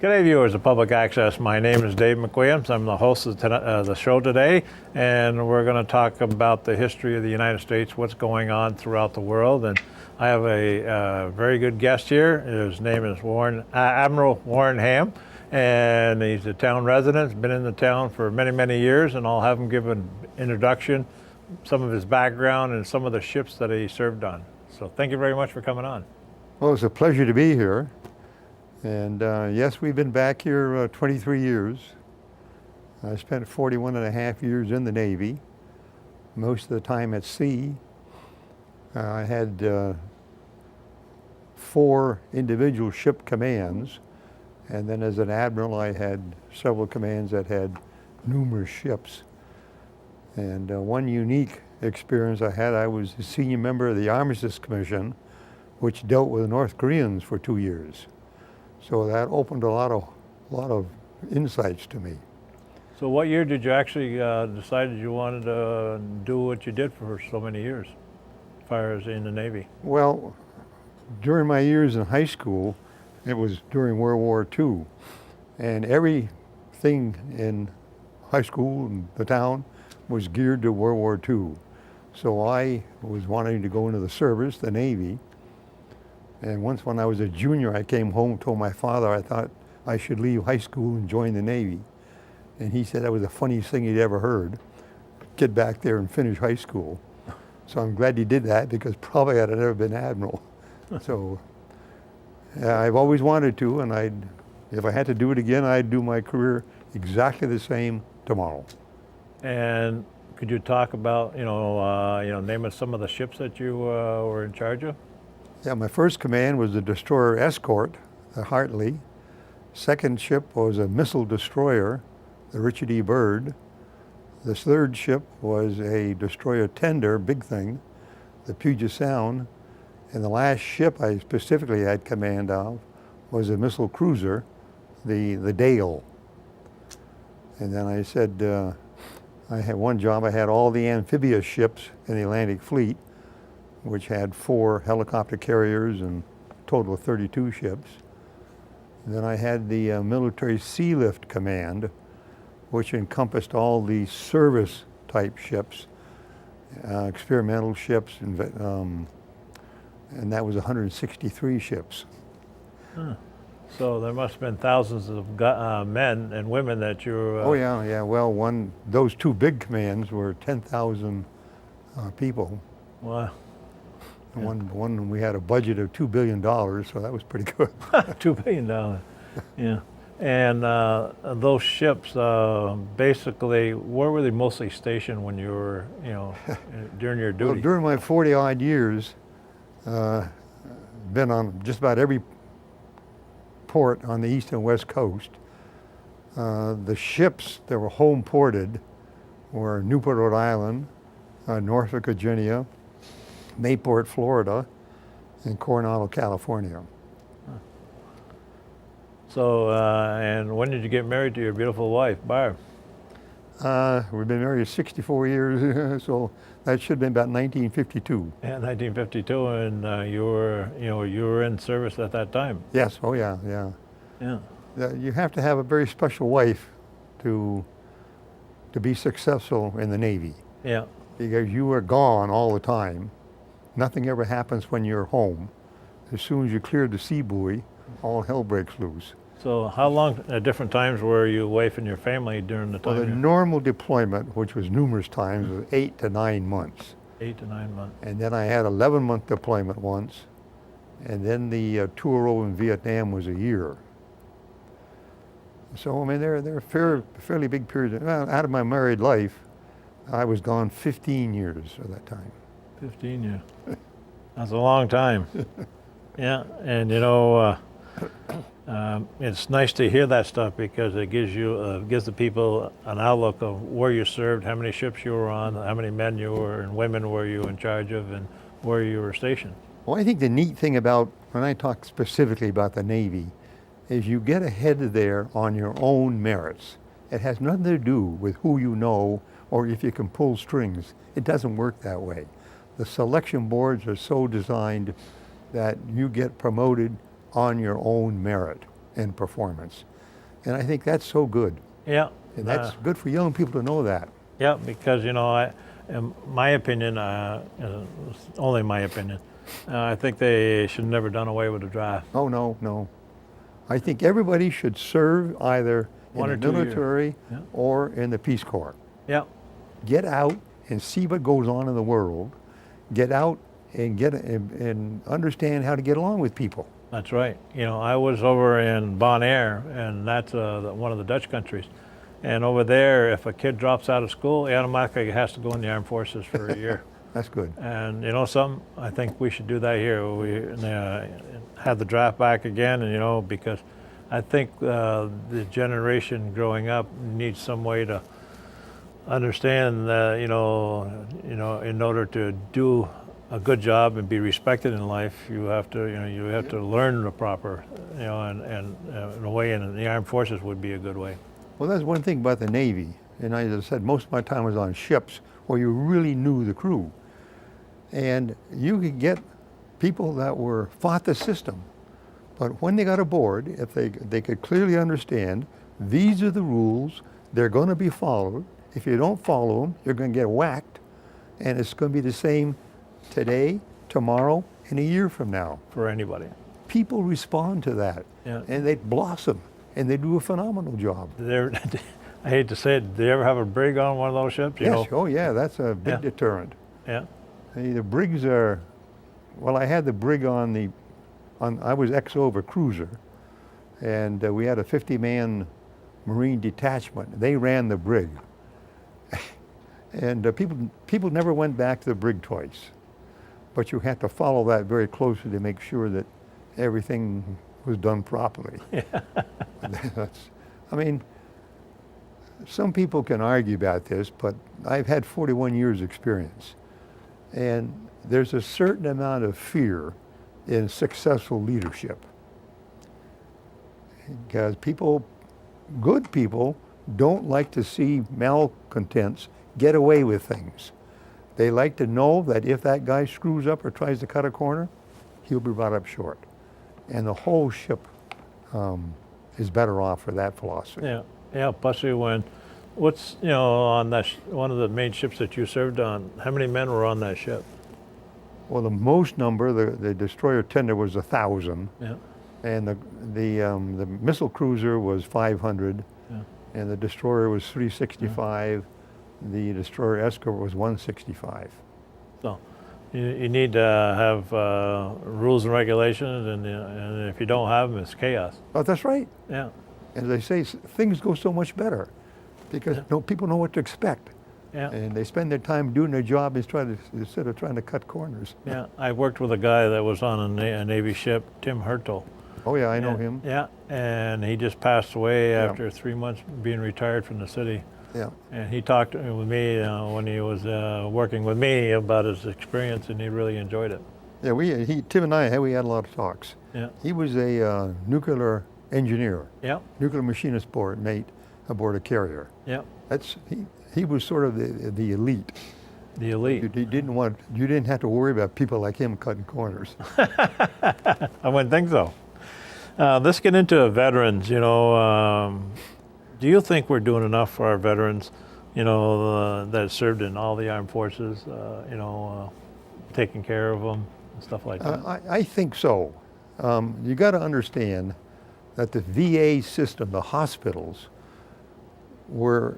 G'day viewers of Public Access. My name is Dave McWilliams. I'm the host of the show today, and we're going to talk about the history of the United States, what's going on throughout the world. And I have a very good guest here. His name is Admiral Warren Hamm, and he's a town resident. He's been in the town for many, many years, and I'll have him give an introduction, some of his background, and some of the ships that he served on. So thank you very much for coming on. Well, it's a pleasure to be here. And yes, we've been back here 23 years. I spent 41 and a half years in the Navy, most of the time at sea. I had 4 individual ship commands, and then as an admiral I had several commands that had numerous ships. And one unique experience I had, I was a senior member of the Armistice Commission, which dealt with the North Koreans for 2 years. So that opened a lot of insights to me. So what year did you actually decide that you wanted to do what you did for so many years, as far as in the Navy? Well, during my years in high school, it was during World War II, and everything in high school and the town was geared to World War II. So I was wanting to go into the service, the Navy. And once when I was a junior, I came home and told my father I thought I should leave high school and join the Navy. And he said that was the funniest thing he'd ever heard, get back there and finish high school. So I'm glad he did that, because probably I'd have never been admiral. So I've always wanted to, and if I had to do it again, I'd do my career exactly the same tomorrow. And could you talk about, name us some of the ships that you were in charge of? Yeah, my first command was the destroyer escort, the Hartle. Second ship was a missile destroyer, the Richard E. Byrd. The third ship was a destroyer tender, big thing, the Puget Sound. And the last ship I specifically had command of was a missile cruiser, the Dale. And then I said, I had one job, I had all the amphibious ships in the Atlantic Fleet, which had 4 helicopter carriers and a total of 32 ships. And then I had the military sea lift command, which encompassed all the service type ships, experimental ships, and that was 163 ships. Huh. So there must have been thousands of men and women that you were... Oh yeah. Well, those 2 big commands were 10,000 people. Wow. Yeah. One we had a budget of $2 billion, so that was pretty good. $2 billion, yeah. And those ships, basically, where were they mostly stationed when you were, during your duty? Well, during my 40-odd years, been on just about every port on the east and west coast. The ships that were home ported were Newport, Rhode Island, Norfolk, Virginia, Mayport, Florida, and Coronado, California. So, and when did you get married to your beautiful wife, Barb? We've been married 64 years, so that should have been about 1952. Yeah, 1952, and you were in service at that time. Yes. Oh yeah. Yeah. You have to have a very special wife to be successful in the Navy. Yeah. Because you are gone all the time. Nothing ever happens when you're home. As soon as you clear the sea buoy, all hell breaks loose. So how long at different times were you away from your family during the time? Well, the normal deployment, which was numerous times, was 8 to 9 months. 8 to 9 months. And then I had 11-month deployment once, and then the tour over in Vietnam was a year. So, I mean, they're fairly big periods. Well, out of my married life, I was gone 15 years at that time. 15 years. That's a long time. Yeah, and it's nice to hear that stuff, because it gives the people an outlook of where you served, how many ships you were on, how many men you were and women were you in charge of, and where you were stationed. Well, I think the neat thing about, when I talk specifically about the Navy, is you get ahead there on your own merits. It has nothing to do with who you know or if you can pull strings. It doesn't work that way. The selection boards are so designed that you get promoted on your own merit and performance. And I think that's so good. Yeah. And that's good for young people to know that. Yeah, because in my opinion, it's only my opinion, I think they should never done away with the draft. Oh, no, no. I think everybody should serve either One in or the 2 years. military Yeah. or in the Peace Corps. Yeah, Get out and see what goes on in the world. Get out and and understand how to get along with people. that's right. I was over in Bonaire, and that's one of the Dutch countries. And over there, if a kid drops out of school, he automatically has to go in the armed forces for a year. That's good. And something, I think we should do that here. We have the draft back again, and because I think the generation growing up needs some way to understand that in order to do a good job and be respected in life, you have to learn the proper and in a way, and the armed forces would be a good way. Well, that's one thing about the Navy. And as I said, most of my time was on ships where you really knew the crew. And you could get people that fought the system. But when they got aboard, if they could clearly understand, these are the rules, they're going to be followed. If you don't follow them, you're going to get whacked. And it's going to be the same today, tomorrow, and a year from now. For anybody. People respond to that. Yeah. And they blossom. And they do a phenomenal job. I hate to say it, did you ever have a brig on one of those ships? Yes, oh yeah, that's a big Yeah. deterrent. Yeah. The brigs are, well, I had the brig I was XO of a cruiser, and we had a 50-man Marine detachment. They ran the brig. And people never went back to the brig twice. But you had to follow that very closely to make sure that everything was done properly. Yeah. I mean, some people can argue about this, but I've had 41 years experience. And there's a certain amount of fear in successful leadership. Because good people, don't like to see malcontents get away with things. They like to know that if that guy screws up or tries to cut a corner, he'll be brought up short. And the whole ship is better off for that philosophy. Yeah, yeah. Especially what's on that one of the main ships that you served on? How many men were on that ship? Well, the most number, the destroyer tender was 1,000, Yeah, and the missile cruiser was 500, yeah. and the destroyer was 365. The destroyer escort was 165. So you need to have rules and regulations, and if you don't have them, it's chaos. Oh, that's right. Yeah, As they say, things go so much better because people know what to expect. yeah. And they spend their time doing their job instead of trying to cut corners. Yeah, I worked with a guy that was on a Navy ship, Tim Hartle. Oh yeah, I know And- him. Yeah, and he just passed away Yeah. after 3 months being retired from the city. Yeah. And he talked with me when he was working with me about his experience, and he really enjoyed it. Yeah, Tim and I, we had a lot of talks. Yeah, He was a nuclear engineer, yeah, nuclear machinist mate aboard a carrier. yeah. He was sort of the elite. The elite. You didn't have to worry about people like him cutting corners. I wouldn't think so. Let's get into veterans. Do you think we're doing enough for our veterans? That served in all the armed forces. Taking care of them and stuff like that. I think so. You got to understand that the VA system, the hospitals, were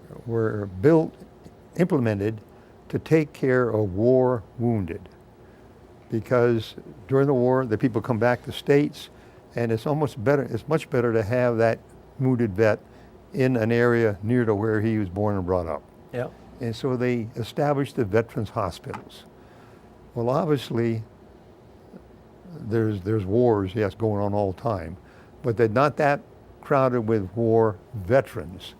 implemented to take care of war wounded. Because during the war, the people come back to states, and it's much better to have that wounded vet in an area near to where he was born and brought up. Yeah. And so they established the veterans hospitals. Well, obviously, there's wars, yes, going on all the time, but they're not that crowded with war veterans.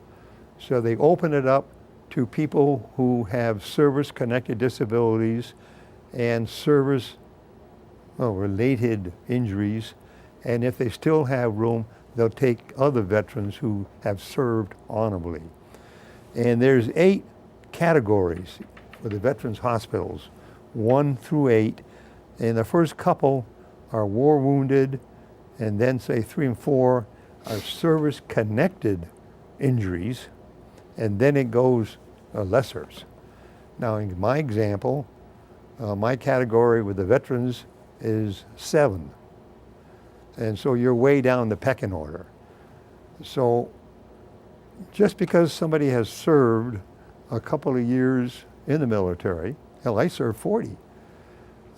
So they open it up to people who have service-connected disabilities and service-related injuries, and if they still have room, they'll take other veterans who have served honorably. And there's 8 categories for the veterans hospitals, 1 through 8, and the first couple are war wounded, and then say 3 and 4 are service-connected injuries, and then it goes lessers. Now, in my example, my category with the veterans is 7. And so you're way down the pecking order. So just because somebody has served a couple of years in the military, hell, I served 40.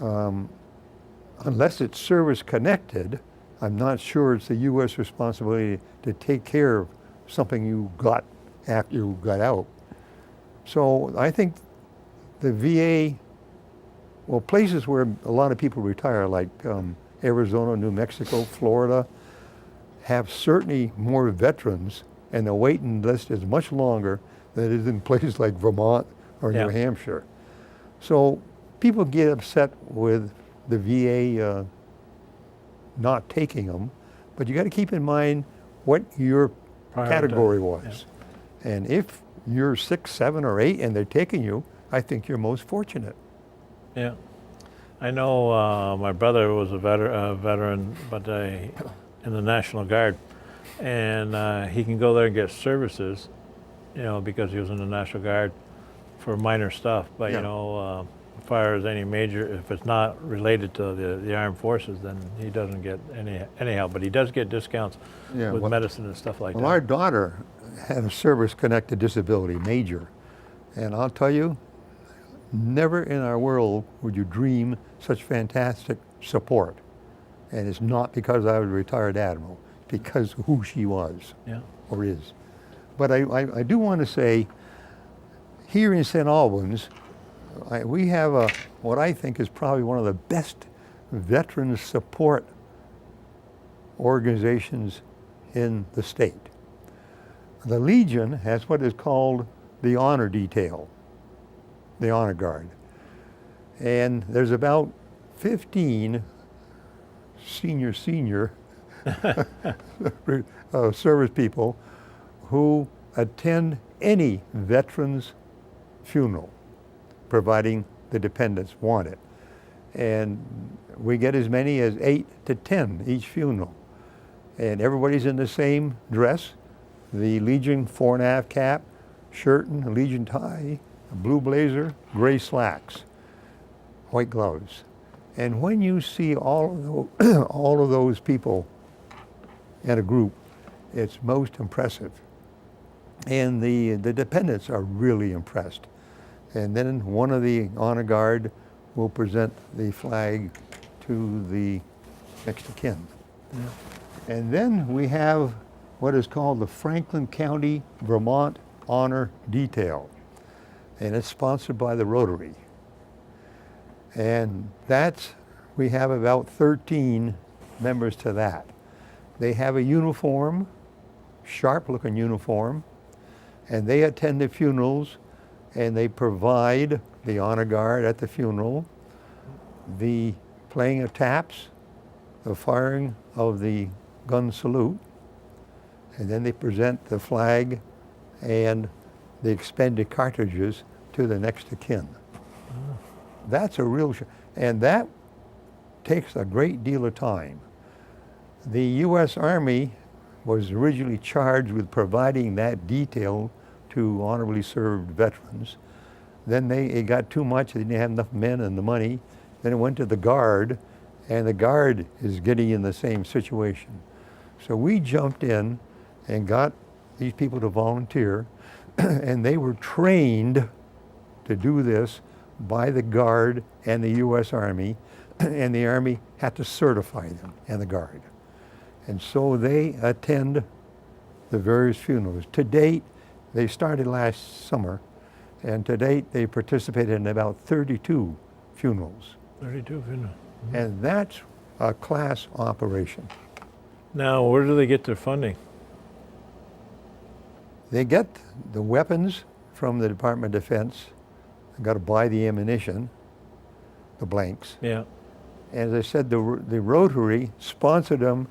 Unless it's service-connected, I'm not sure it's the U.S. responsibility to take care of something you got after you got out. So I think the VA, well, places where a lot of people retire, like Arizona, New Mexico, Florida, have certainly more veterans, and the waiting list is much longer than it is in places like Vermont or New Hampshire. So people get upset with the VA not taking them, but you got to keep in mind what your category was. Yeah. And if you're 6, 7, or 8 and they're taking you, I think you're most fortunate. Yeah. I know my brother was a veteran, but in the National Guard, and he can go there and get services, you know, because he was in the National Guard for minor stuff. But you know, as far as any major, if it's not related to the armed forces, then he doesn't get any help. But he does get discounts with medicine and stuff like that. Well, our daughter had a service-connected disability, major, and I'll tell you, never in our world would you dream such fantastic support. And it's not because I was a retired admiral, because of who she was or is. But I do want to say, here in St. Albans, we have what I think is probably one of the best veteran support organizations in the state. The Legion has what is called the Honor Detail, the Honor Guard. And there's about 15 senior service people who attend any veteran's funeral, providing the dependents want it. And we get as many as 8 to 10 each funeral. And everybody's in the same dress, the Legion fore and aft cap, shirt and Legion tie, a blue blazer, gray slacks, white gloves. And when you see all of those people in a group, it's most impressive. And the dependents are really impressed. And then one of the honor guard will present the flag to the next of kin. Yeah. And then we have what is called the Franklin County, Vermont Honor Detail. And it's sponsored by the Rotary. And we have about 13 members to that. They have a uniform, sharp-looking uniform, and they attend the funerals, and they provide the honor guard at the funeral, the playing of taps, the firing of the gun salute, and then they present the flag and the expended cartridges to the next of kin. Oh. That's a real and that takes a great deal of time. The U.S. Army was originally charged with providing that detail to honorably served veterans. Then it got too much, they didn't have enough men and the money. Then it went to the Guard, and the Guard is getting in the same situation. So we jumped in and got these people to volunteer, and they were trained to do this by the Guard and the U.S. Army, and the Army had to certify them, and the Guard. And so they attend the various funerals. To date, they started last summer, and to date they participated in about 32 funerals. 32 funerals. Mm-hmm. And that's a class operation. Now, where do they get their funding? They get the weapons from the Department of Defense. They've got to buy the ammunition, the blanks. Yeah. And as I said, the Rotary sponsored them,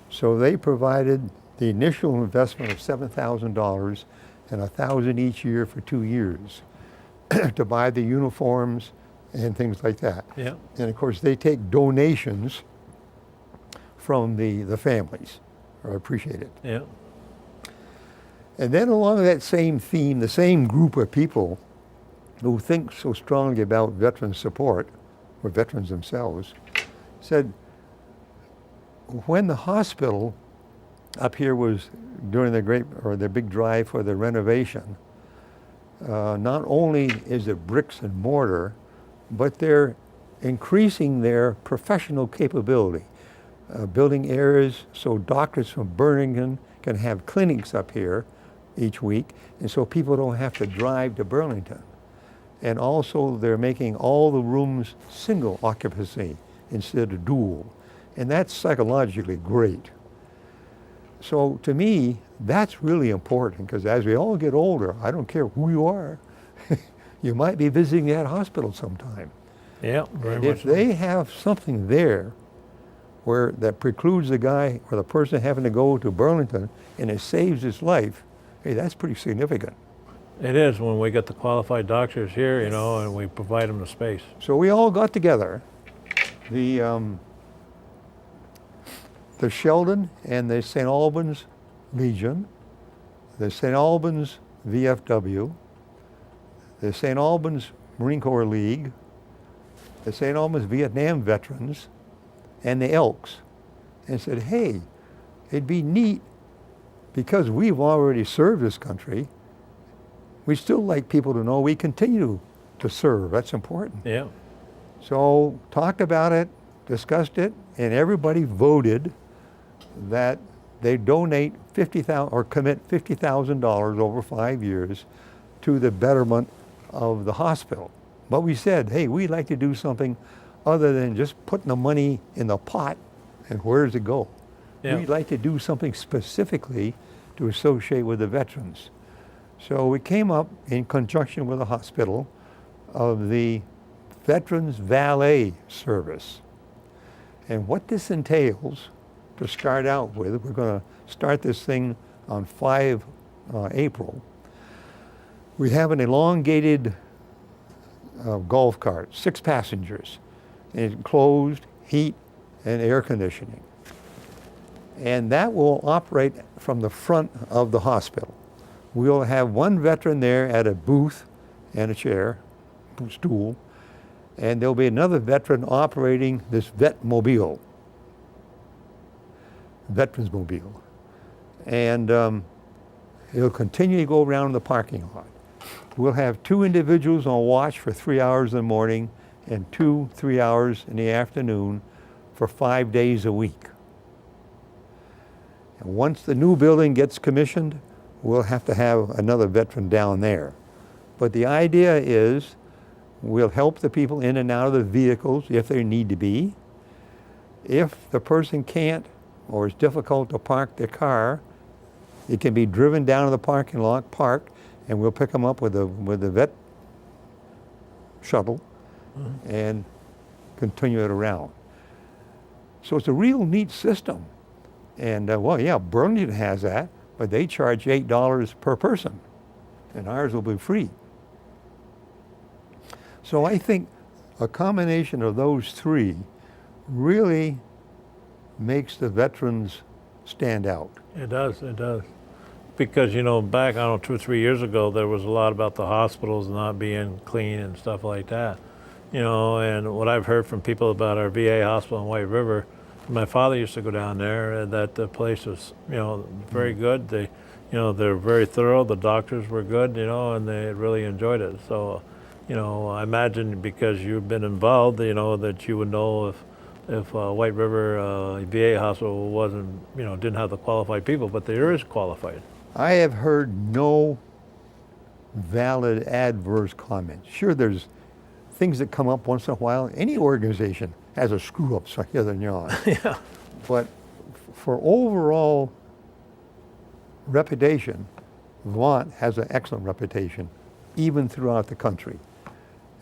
so they provided the initial investment of $7,000 and $1,000 each year for 2 years to buy the uniforms and things like that. Yeah. And of course, they take donations from the families, or appreciate it. Yeah. And then along that same theme, the same group of people who think so strongly about veteran support, or veterans themselves, said when the hospital up here was during the big drive for the renovation, not only is it bricks and mortar, but they're increasing their professional capability, building areas so doctors from Burlington can have clinics up here each week, and so people don't have to drive to Burlington. And also they're making all the rooms single occupancy instead of dual. And that's psychologically great. So to me, that's really important, because as we all get older, I don't care who you are, you might be visiting that hospital sometime. Yeah, very And much. if they have something there where that precludes the guy or the person having to go to Burlington and it saves his life, hey, that's pretty significant. It is when we get the qualified doctors here, you know, and we provide them the space. So we all got together, the Sheldon and the St. Albans Legion, the St. Albans VFW, the St. Albans Marine Corps League, the St. Albans Vietnam Veterans, and the Elks, and said, hey, it'd be neat, because we've already served this country, we'd still like people to know we continue to serve. That's important. Yeah. So talked about it, discussed it, and everybody voted that they donate $50,000 or commit $50,000 over 5 years to the betterment of the hospital. But we said, hey, we'd like to do something other than just putting the money in the pot and where does it go? Yeah. We'd like to do something specifically to associate with the veterans. So we came up in conjunction with the hospital of the Veterans Valet Service. And what this entails, to start out with, we're going to start this thing on 5 April. We have an elongated golf cart, 6 passengers, enclosed, heat and air conditioning. And that will operate from the front of the hospital. We'll have one veteran there at a booth and a chair, stool, and there'll be another veteran operating this Vetmobile, Veterans Mobile. And it'll continue to go around the parking lot. We'll have 2 individuals on watch for 3 hours in the morning and 2 3 hours in the afternoon for 5 days a week. And once the new building gets commissioned, we'll have to have another veteran down there. But the idea is we'll help the people in and out of the vehicles if they need to be. If the person can't or it's difficult to park their car, it can be driven down to the parking lot, parked, and we'll pick them up with the vet shuttle and continue it around. So it's a real neat system. And well, yeah, Burlington has that, but they charge $8 per person, and ours will be free. So I think a combination of those 3 really makes the veterans stand out. It does, it does. Because, you know, back, I don't know, 2 or 3 years ago, there was a lot about the hospitals not being clean and stuff like that. You know, and what I've heard from people about our VA hospital in White River, my father used to go down there, that the place was, you know, very good. They, you know, they're very thorough. The doctors were good, you know, and they really enjoyed it. So, you know, I imagine because you've been involved, you know, that you would know if White River VA hospital wasn't, you know, didn't have the qualified people, but there is qualified. I have heard no valid adverse comments. Sure, there's things that come up once in a while. Any organization has a screw up here than yon. Yeah. But for overall reputation, Vermont has an excellent reputation, even throughout the country.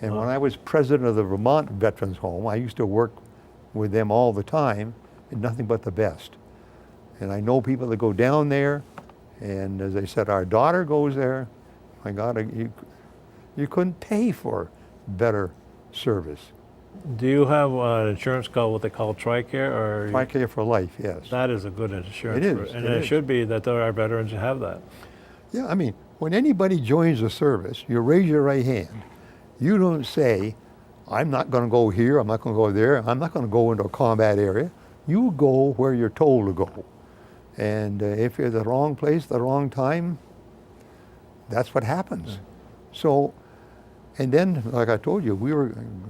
And when I was president of the Vermont Veterans Home, I used to work with them all the time, and nothing but the best. And I know people that go down there, and as I said, our daughter goes there. My God, you couldn't pay for better service. Do you have an insurance called what they call TRICARE, or TRICARE for life, yes. that is a good insurance? It is, And it it is. should be that there are veterans who have that. Yeah, I mean, when anybody joins the service, you raise your right hand. You don't say, I'm not going to go here, I'm not going to go there, I'm not going to go into a combat area. You go where you're told to go. And if you're at the wrong place, the wrong time, that's what happens. So, and then, like I told you,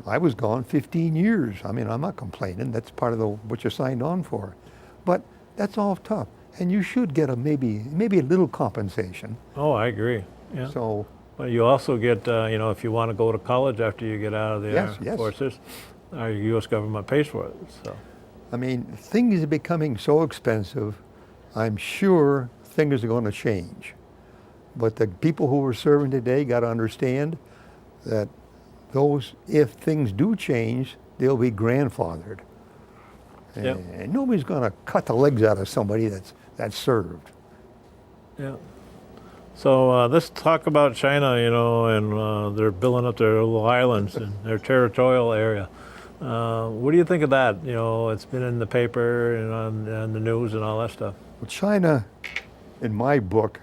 I was gone 15 years. I mean, I'm not complaining. That's part of what you signed on for. But that's all tough. And you should get maybe a little compensation. Oh, I agree. Yeah. So, but you also get, if you want to go to college after you get out of the Yes. forces, our U.S. government pays for it. So, I mean, things are becoming so expensive. I'm sure things are going to change. But the people who are serving today got to understand that if things do change, they'll be grandfathered. Yep. And nobody's going to cut the legs out of somebody that's served. yeah. So let's talk about China, and they're building up their little islands in their territorial area. What do you think of that? It's been in the paper and on the news and all that stuff. Well, China, in my book,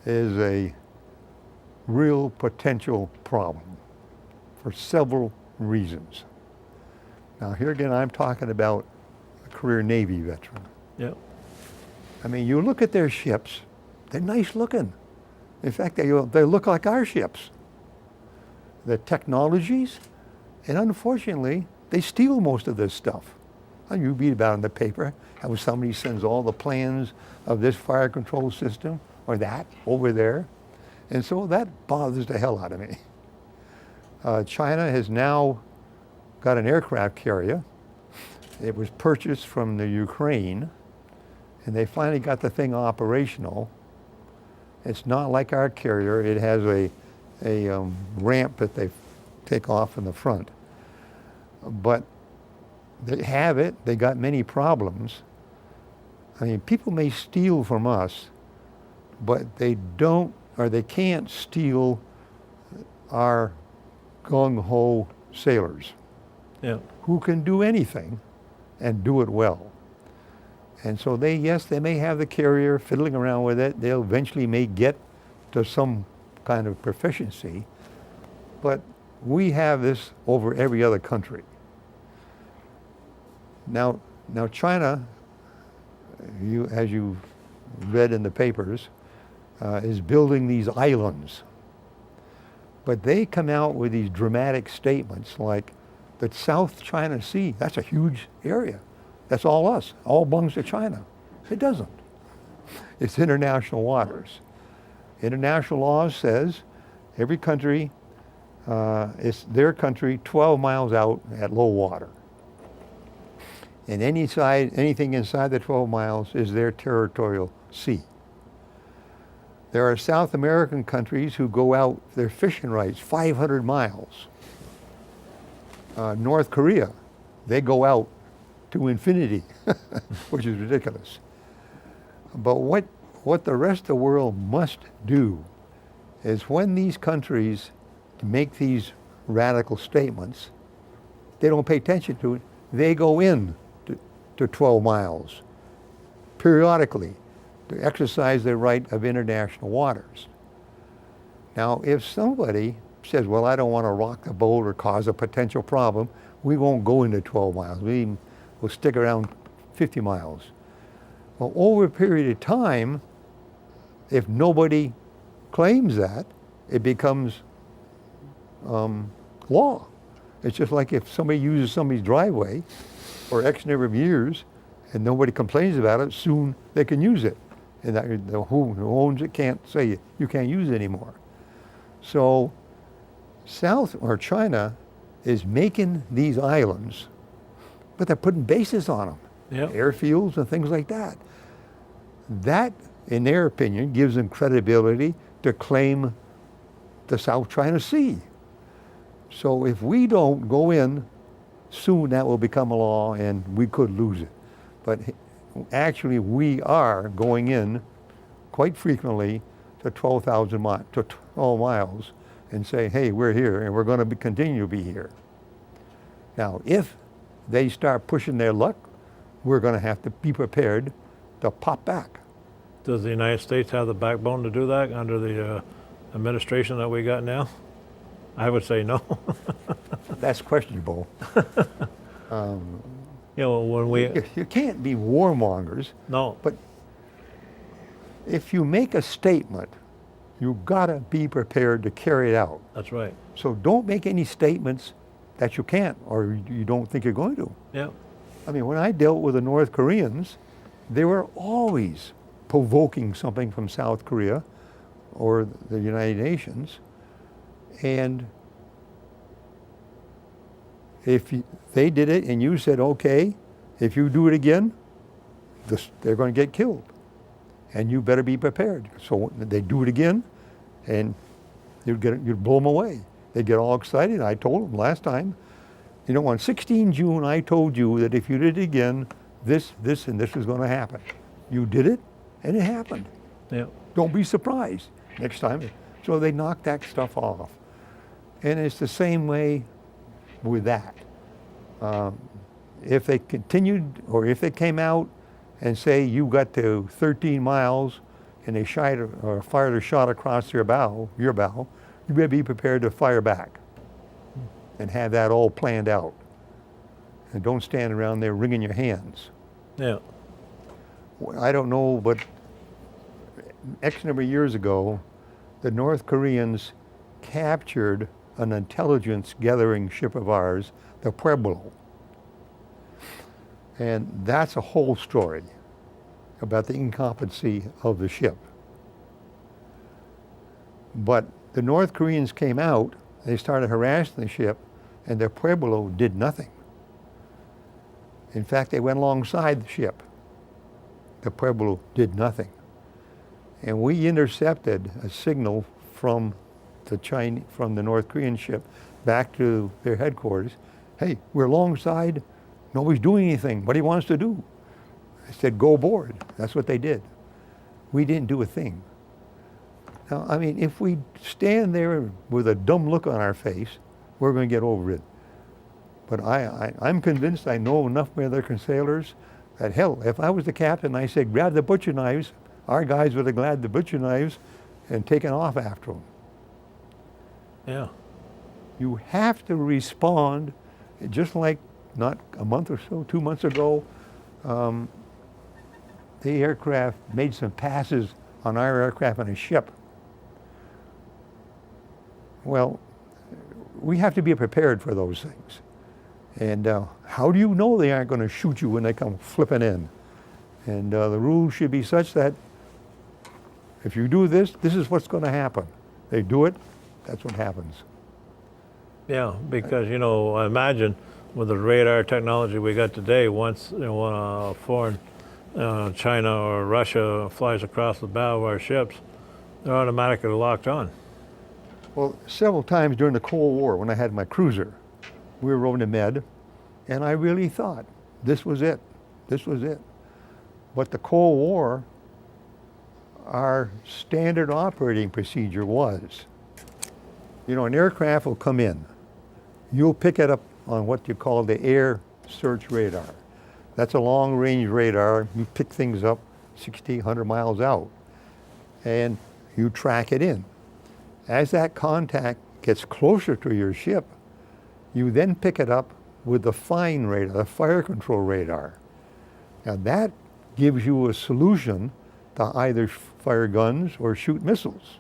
is a real potential problem for several reasons. Now, here again, I'm talking about a career Navy veteran. Yep. I mean, you look at their ships, they're nice looking. In fact, they look like our ships. The technologies, and unfortunately, they steal most of this stuff. And you read about it in the paper, how somebody sends all the plans of this fire control system or that over there. And so that bothers the hell out of me. China has now got an aircraft carrier. It was purchased from the Ukraine, and they finally got the thing operational. It's not like our carrier. It has a ramp that they take off in the front. But they have it. They got many problems. I mean, people may steal from us, but they don't, or they can't steal our gung-ho sailors. Yeah. Who can do anything and do it well. And so they may have the carrier fiddling around with it. They'll eventually may get to some kind of proficiency, but we have this over every other country. Now China, as you read in the papers, is building these islands. But they come out with these dramatic statements like the South China Sea, that's a huge area. That's all us, all belongs to China. It doesn't. It's international waters. International law says every country, it's their country 12 miles out at low water. And anything inside the 12 miles is their territorial sea. There are South American countries who go out, their fishing rights, 500 miles. North Korea, they go out to infinity, which is ridiculous. But what the rest of the world must do is when these countries make these radical statements, they don't pay attention to it. They go in to 12 miles periodically to exercise their right of international waters. Now, if somebody says, well, I don't want to rock the boat or cause a potential problem, we won't go into 12 miles. We'll stick around 50 miles. Well, over a period of time, if nobody claims that, it becomes law. It's just like if somebody uses somebody's driveway for X number of years and nobody complains about it, soon they can use it. And who owns it can't say you can't use it anymore. So China is making these islands, but they're putting bases on them, Yep. airfields and things like that. That, in their opinion, gives them credibility to claim the South China Sea. So if we don't go in, soon that will become a law and we could lose it. But actually we are going in quite frequently to 12 miles and say, hey, we're here and we're going to continue to be here. Now, if they start pushing their luck, we're going to have to be prepared to pop back. Does the United States have the backbone to do that under the administration that we got now? I would say no. That's questionable. You know, when we You can't be warmongers, no, but if you make a statement, you've got to be prepared to carry it out. that's right. So don't make any statements that you can't or you don't think you're going to. Yeah, I mean, when I dealt with the North Koreans, they were always provoking something from South Korea or the United Nations. And if they did it and you said, okay, if you do it again, they're going to get killed. And you better be prepared. So they do it again, and you'd blow them away. They'd get all excited. I told them last time, you know, on 16 June, I told you that if you did it again, this, and this was going to happen. You did it, and it happened. yeah, Don't be surprised next time. So they knocked that stuff off. And it's the same way with that. If they continued, or if they came out and say you got to 13 miles and they fired a shot across your bow, you better be prepared to fire back and have that all planned out. And don't stand around there wringing your hands. yeah, I don't know, but X number of years ago, the North Koreans captured an intelligence gathering ship of ours, the Pueblo. And that's a whole story about the incompetency of the ship. But the North Koreans came out, they started harassing the ship, and their Pueblo did nothing. In fact, they went alongside the ship. The Pueblo did nothing. And we intercepted a signal from the North Korean ship back to their headquarters. Hey, we're alongside. Nobody's doing anything. What do you want us to do? I said, go aboard. That's what they did. We didn't do a thing. Now, I mean, if we stand there with a dumb look on our face, we're going to get over it. But I'm convinced I know enough American sailors that, hell, if I was the captain, I said, grab the butcher knives, our guys would have grabbed the butcher knives and taken off after them. yeah, You have to respond, just like not a month or so, 2 months ago, the aircraft made some passes on our aircraft on a ship. Well, we have to be prepared for those things. And how do you know they aren't going to shoot you when they come flipping in? And the rules should be such that if you do this, this is what's going to happen. They do it, that's what happens. yeah. Because you know, imagine with the radar technology we got today, once you know, a foreign China or Russia flies across the bow of our ships, they're automatically locked on. Well, several times during the Cold War, when I had my cruiser, we were rowing to Med, and I really thought, this was it. This was it. But the Cold War, our standard operating procedure was, you know, an aircraft will come in. You'll pick it up on what you call the air search radar. That's a long-range radar. You pick things up 60, 100 miles out, and you track it in. As that contact gets closer to your ship, you then pick it up with the fine radar, the fire control radar. Now that gives you a solution to either fire guns or shoot missiles.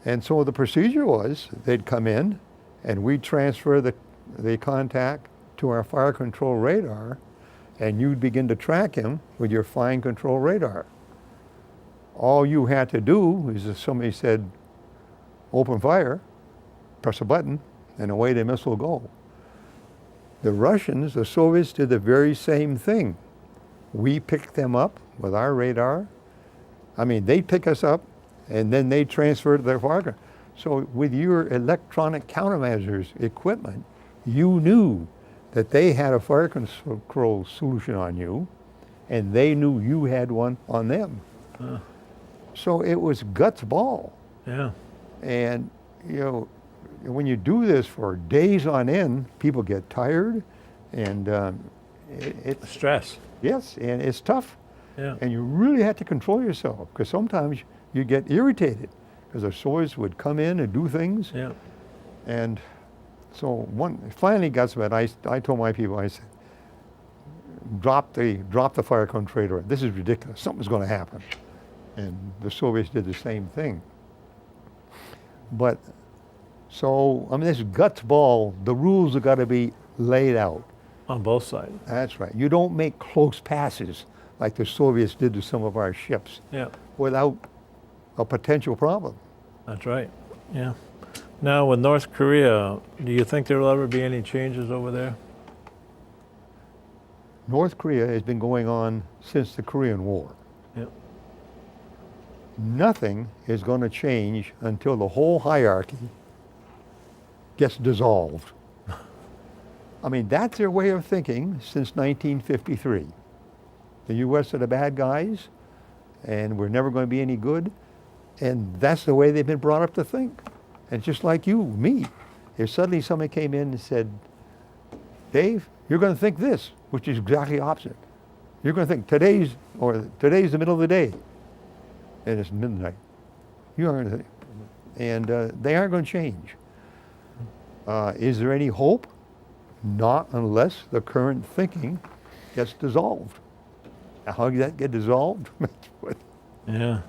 And so the procedure was, they'd come in and we'd transfer the contact to our fire control radar, and you'd begin to track him with your fine control radar. All you had to do is if somebody said, open fire, press a button, and away the missile will go. The Russians, the Soviets, did the very same thing. We picked them up with our radar. I mean, they pick us up, and then they transfer to their fire. So with your electronic countermeasures equipment, you knew that they had a fire control solution on you, and they knew you had one on them. So it was guts ball. Yeah, And, you know, when you do this for days on end, people get tired, and it's Stress. yes, and it's tough. Yeah. And you really have to control yourself, because sometimes you get irritated because the Soviets would come in and do things. Yeah. And so finally got some. I told my people, I said, drop the fire control radar. This is ridiculous. Something's going to happen. And the Soviets did the same thing. But so I mean, this guts ball. The rules have got to be laid out. On both sides. That's right. You don't make close passes like the Soviets did to some of our ships Yeah. without a potential problem. That's right. Yeah. Now with North Korea, do you think there will ever be any changes over there? North Korea has been going on since the Korean War. Yeah. Nothing is going to change until the whole hierarchy gets dissolved. I mean, that's their way of thinking since 1953. The U.S. are the bad guys, and we're never going to be any good, and that's the way they've been brought up to think. And just like you, me, if suddenly somebody came in and said, Dave, you're going to think this, which is exactly opposite. You're going to think today's the middle of the day, and it's midnight. You aren't going to think, and they aren't going to change. Is there any hope? Not unless the current thinking gets dissolved. How does that get dissolved? Yeah.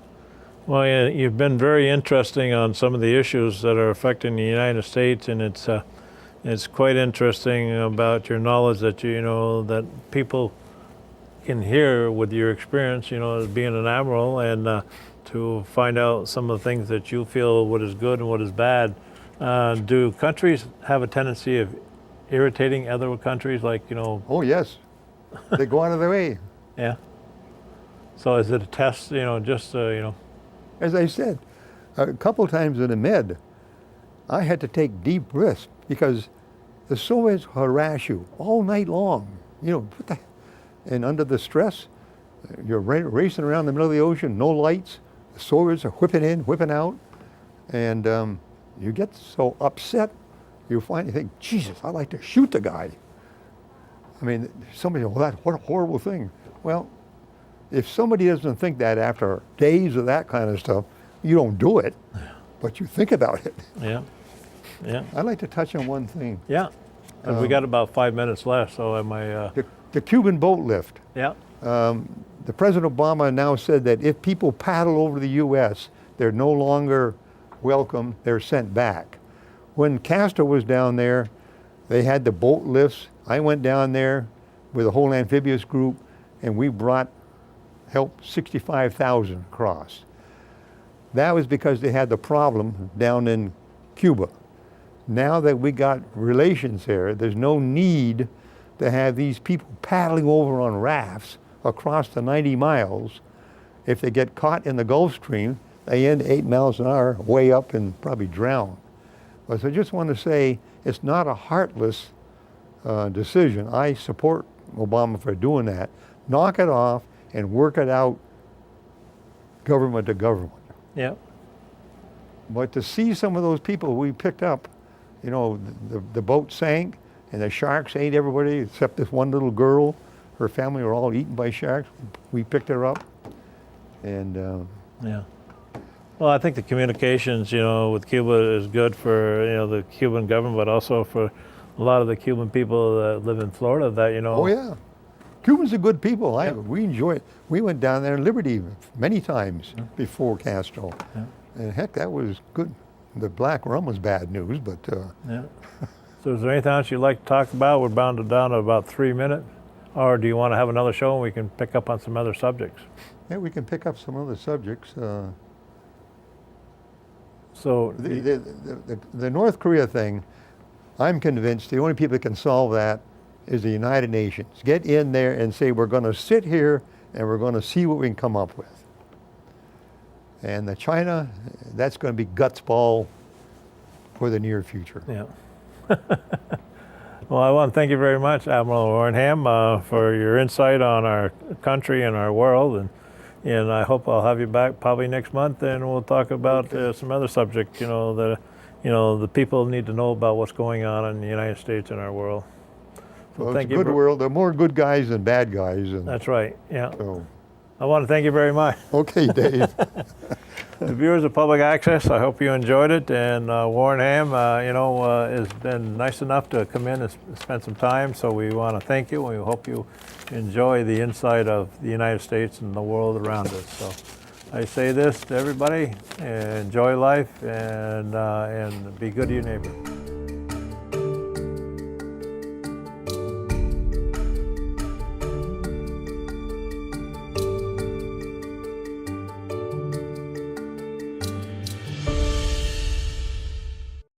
Well, yeah, you've been very interesting on some of the issues that are affecting the United States, and it's quite interesting about your knowledge that that people can hear with your experience, as being an admiral, and to find out some of the things that you feel what is good and what is bad. Do countries have a tendency of irritating other countries, like Oh yes, they go out of their way. Yeah. So is it a test? As I said, a couple times in the Med, I had to take deep breaths because the Soviets harass you all night long. And under the stress, you're racing around the middle of the ocean, no lights. The Soviets are whipping in, whipping out, and you get so upset. You finally think, Jesus, I'd like to shoot the guy. I mean, somebody, what a horrible thing. Well, if somebody doesn't think that after days of that kind of stuff, you don't do it, but you think about it. Yeah. Yeah. I'd like to touch on one thing. Yeah. And we got about 5 minutes left, so am I? The Cuban boat lift. Yeah. The President Obama now said that if people paddle over the U.S., they're no longer welcome, they're sent back. When Castro was down there, they had the boat lifts. I went down there with a whole amphibious group, and we helped 65,000 across. That was because they had the problem down in Cuba. Now that we got relations there, there's no need to have these people paddling over on rafts across the 90 miles. If they get caught in the Gulf Stream, they end 8 miles an hour way up and probably drown. But I just want to say it's not a heartless decision. I support Obama for doing that. Knock it off and work it out government to government. Yeah. But to see some of those people we picked up, the boat sank and the sharks ate everybody except this one little girl. Her family were all eaten by sharks. We picked her up, and Yeah. Well, I think the communications, with Cuba is good for, the Cuban government, but also for a lot of the Cuban people that live in Florida that, Oh yeah, Cubans are good people. We enjoy it. We went down there in Liberty many times before Castro. Yeah. And heck, that was good. The black rum was bad news, but Yeah. So is there anything else you'd like to talk about? We're bound down to about 3 minutes. Or do you want to have another show and we can pick up on some other subjects? yeah, we can pick up some other subjects. So The North Korea thing, I'm convinced the only people that can solve that is the United Nations. Get in there and say, we're going to sit here and we're going to see what we can come up with. And the China, that's going to be guts ball for the near future. Yeah. Well, I want to thank you very much, Admiral Warren Hamm, for your insight on our country and our world, and I hope I'll have you back probably next month, and we'll talk about some other subject, that you know, the people need to know about what's going on in the United States and our world. So Well, it's thank a you. good world. There are more good guys than bad guys. And That's right. Yeah. so, I want to thank you very much. okay, Dave. The viewers of Public Access, I hope you enjoyed it. And Warren Hamm, you know, has been nice enough to come in and spend some time. So we want to thank you. We hope you enjoy the inside of the United States and the world around us. So I say this to everybody: enjoy life and be good to your neighbor.